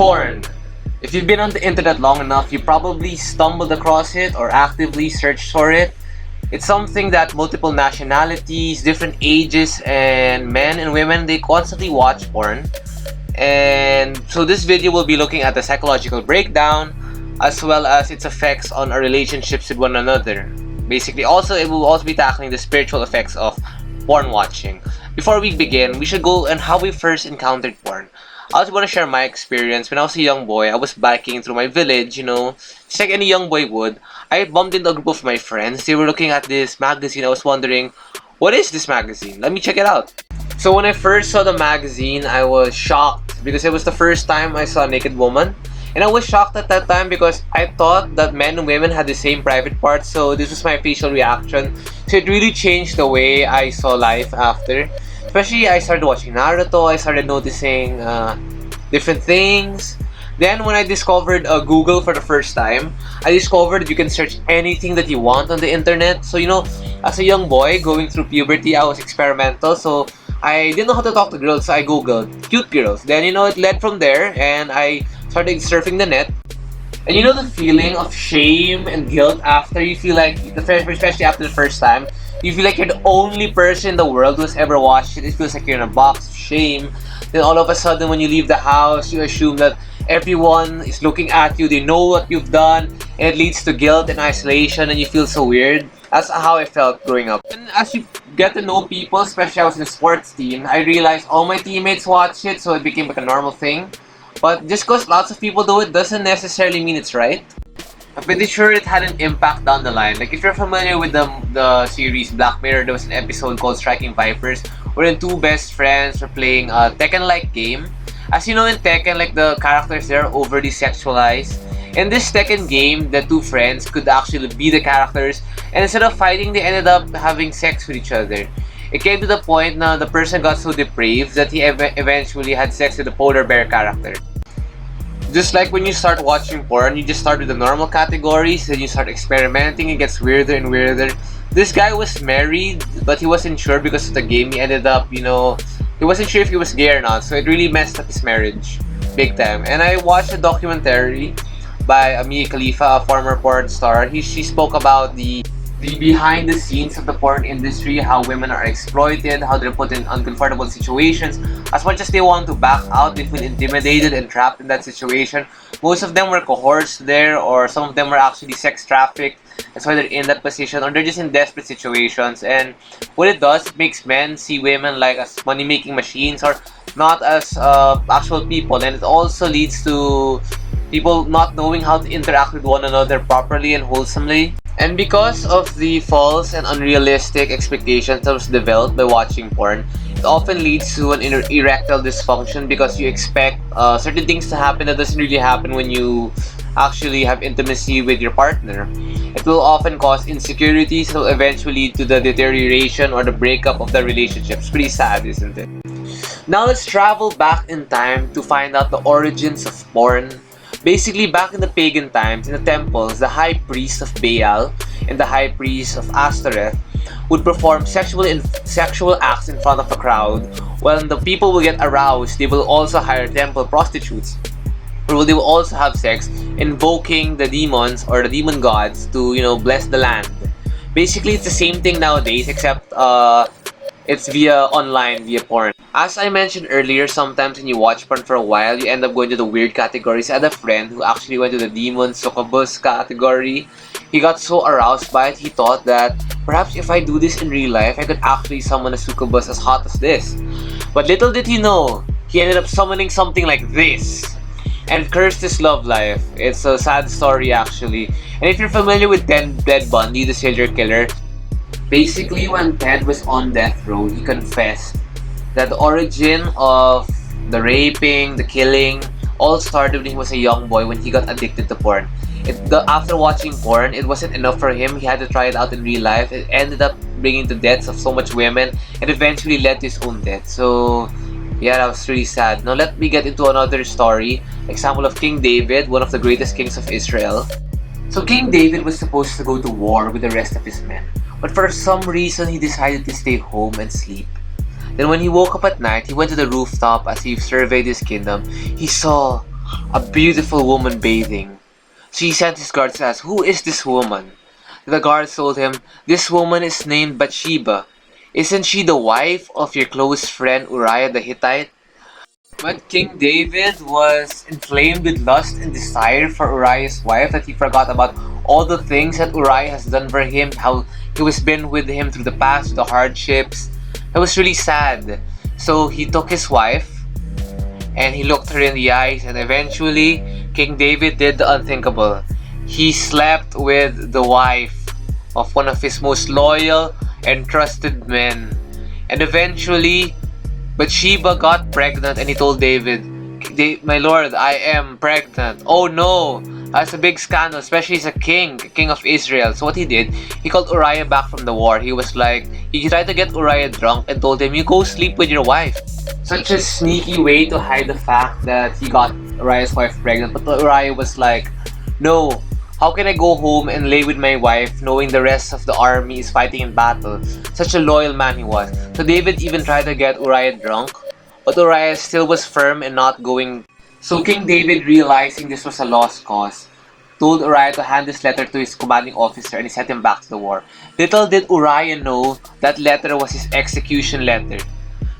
Porn. If you've been on the internet long enough, you probably stumbled across it or actively searched for it. It's something that multiple nationalities, different ages, and men and women, they constantly watch porn. And so this video will be looking at the psychological breakdown as well as its effects on our relationships with one another. Basically, also it will also be tackling the spiritual effects of porn watching. Before we begin, we should go on how we first encountered porn. I also want to share my experience. When I was a young boy, I was biking through my village, just like any young boy would. I bumped into a group of my friends. They were looking at this magazine. I was wondering, what is this magazine? Let me check it out. So when I first saw the magazine, I was shocked because it was the first time I saw a naked woman. And I was shocked at that time because I thought that men and women had the same private parts. So this was my facial reaction. So it really changed the way I saw life after. Especially, I started watching Naruto, I started noticing different things. Then, when I discovered Google for the first time, I discovered that you can search anything that you want on the internet. So, as a young boy going through puberty, I was experimental. So, I didn't know how to talk to girls, so I Googled cute girls. Then, it led from there, and I started surfing the net. And the feeling of shame and guilt after you feel like, especially after the first time, you feel like you're the only person in the world who's ever watched it. It feels like you're in a box of shame. Then all of a sudden, when you leave the house, you assume that everyone is looking at you. They know what you've done. And it leads to guilt and isolation, and you feel so weird. That's how I felt growing up. And as you get to know people, especially I was in a sports team, I realized all my teammates watch it, so it became like a normal thing. But just because lots of people do it doesn't necessarily mean it's right. I'm pretty sure it had an impact down the line. Like if you're familiar with the series Black Mirror, there was an episode called Striking Vipers wherein two best friends were playing a Tekken-like game. As you know, in Tekken, like the characters there are overly sexualized. In this Tekken game, the two friends could actually be the characters, and instead of fighting, they ended up having sex with each other. It came to the point now the person got so depraved that he eventually had sex with the polar bear character. Just like when you start watching porn, you just start with the normal categories, then you start experimenting, it gets weirder and weirder. This guy was married, but he wasn't sure because of the game. He ended up, he wasn't sure if he was gay or not, so it really messed up his marriage, big time. And I watched a documentary by Mia Khalifa, a former porn star. She spoke about the behind the scenes of the porn industry, how women are exploited, how they're put in uncomfortable situations. As much as they want to back out, they feel intimidated and trapped in that situation. Most of them were coerced there, or some of them were actually sex trafficked. That's why they're in that position, or they're just in desperate situations. And what it does, it makes men see women like as money-making machines or not as actual people. And it also leads to people not knowing how to interact with one another properly and wholesomely. And because of the false and unrealistic expectations that was developed by watching porn, it often leads to an erectile dysfunction because you expect certain things to happen that doesn't really happen when you actually have intimacy with your partner. It will often cause insecurities that will eventually lead to the deterioration or the breakup of the relationship. It's pretty sad, isn't it? Now let's travel back in time to find out the origins of porn. Basically, back in the pagan times, in the temples, the high priest of Baal and the high priest of Ashtoreth would perform sexual acts in front of a crowd. When the people will get aroused, they will also hire temple prostitutes, or they will also have sex, invoking the demons or the demon gods to, bless the land. Basically, it's the same thing nowadays, except it's via online, via porn. As I mentioned earlier, sometimes when you watch porn for a while, you end up going to the weird categories. I had a friend who actually went to the demon succubus category. He got so aroused by it, he thought that perhaps if I do this in real life, I could actually summon a succubus as hot as this. But little did he know, he ended up summoning something like this and cursed his love life. It's a sad story actually. And if you're familiar with Ted Bundy, the serial killer, basically when Ted was on death row, he confessed that the origin of the raping, the killing, all started when he was a young boy when he got addicted to porn. After watching porn, it wasn't enough for him. He had to try it out in real life. It ended up bringing the deaths of so much women and eventually led to his own death. So, yeah, that was really sad. Now let me get into another story. Example of King David, one of the greatest kings of Israel. So King David was supposed to go to war with the rest of his men. But for some reason, he decided to stay home and sleep. Then when he woke up at night, he went to the rooftop as he surveyed his kingdom. He saw a beautiful woman bathing. So he sent his guards to ask, "Who is this woman?" The guards told him, "This woman is named Bathsheba. Isn't she the wife of your close friend Uriah the Hittite?" But King David was inflamed with lust and desire for Uriah's wife that he forgot about all the things that Uriah has done for him, how he was been with him through the past, the hardships. It was really sad. So he took his wife and he looked her in the eyes, and eventually King David did the unthinkable. He slept with the wife of one of his most loyal and trusted men. And eventually Bathsheba got pregnant, and he told David, "My lord, I am pregnant." Oh no! That's a big scandal, especially as a king of Israel. So what he did, he called Uriah back from the war. He was like, he tried to get Uriah drunk and told him, "You go sleep with your wife." Such a sneaky way to hide the fact that he got Uriah's wife pregnant. But Uriah was like, "No, how can I go home and lay with my wife knowing the rest of the army is fighting in battle?" Such a loyal man he was. So David even tried to get Uriah drunk, but Uriah still was firm in not going. So King David, realizing this was a lost cause, told Uriah to hand this letter to his commanding officer, and he sent him back to the war. Little did Uriah know that letter was his execution letter.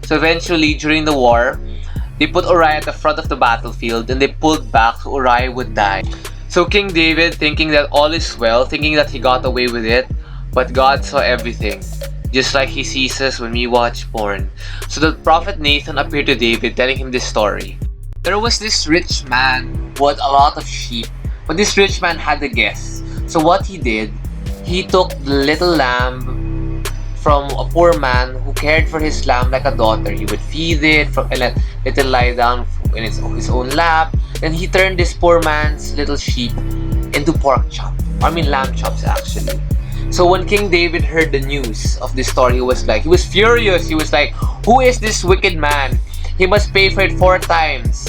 So eventually, during the war, they put Uriah at the front of the battlefield and they pulled back so Uriah would die. So King David, thinking that all is well, thinking that he got away with it, but God saw everything, just like he sees us when we watch porn. So the prophet Nathan appeared to David, telling him this story. There was this rich man who had a lot of sheep, but this rich man had a guest. So what he did, he took the little lamb from a poor man who cared for his lamb like a daughter. He would feed it and let it lie down in his own lap. Then he turned this poor man's little sheep into pork chop. Lamb chops actually. So when King David heard the news of this story, he was furious. He was like, "Who is this wicked man? He must pay for it 4 times.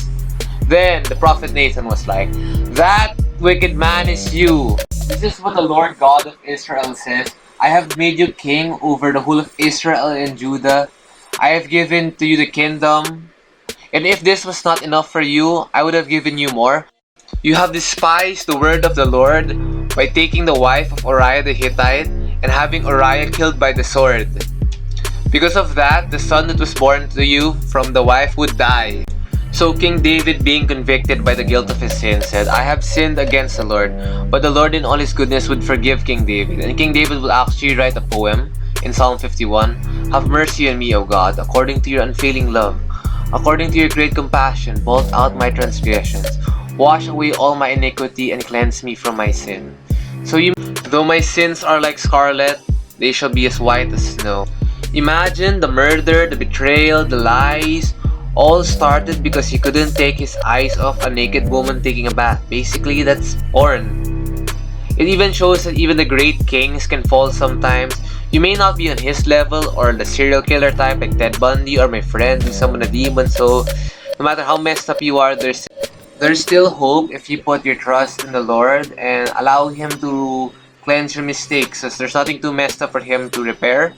Then the prophet Nathan was like, "That wicked man is you. This is what the Lord God of Israel says. I have made you king over the whole of Israel and Judah. I have given to you the kingdom. And if this was not enough for you, I would have given you more. You have despised the word of the Lord by taking the wife of Uriah the Hittite and having Uriah killed by the sword. Because of that, the son that was born to you from the wife would die." So King David, being convicted by the guilt of his sin, said, "I have sinned against the Lord." But the Lord in all his goodness would forgive King David. And King David will actually write a poem in Psalm 51. "Have mercy on me, O God, according to your unfailing love. According to your great compassion, blot out my transgressions. Wash away all my iniquity and cleanse me from my sin. Though my sins are like scarlet, they shall be as white as snow." Imagine the murder, the betrayal, the lies, all started because he couldn't take his eyes off a naked woman taking a bath. Basically, that's porn. It even shows that even the great kings can fall sometimes. You may not be on his level or the serial killer type like Ted Bundy or my friend who's someone a demon. So no matter how messed up you are, there's still hope if you put your trust in the Lord and allow Him to cleanse your mistakes. So there's nothing too messed up for Him to repair.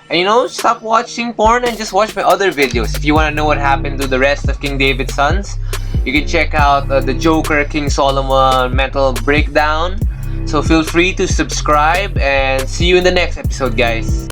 And stop watching porn and just watch my other videos. If you want to know what happened to the rest of King David's sons, you can check out the Joker, King Solomon mental breakdown. So feel free to subscribe and see you in the next episode, guys.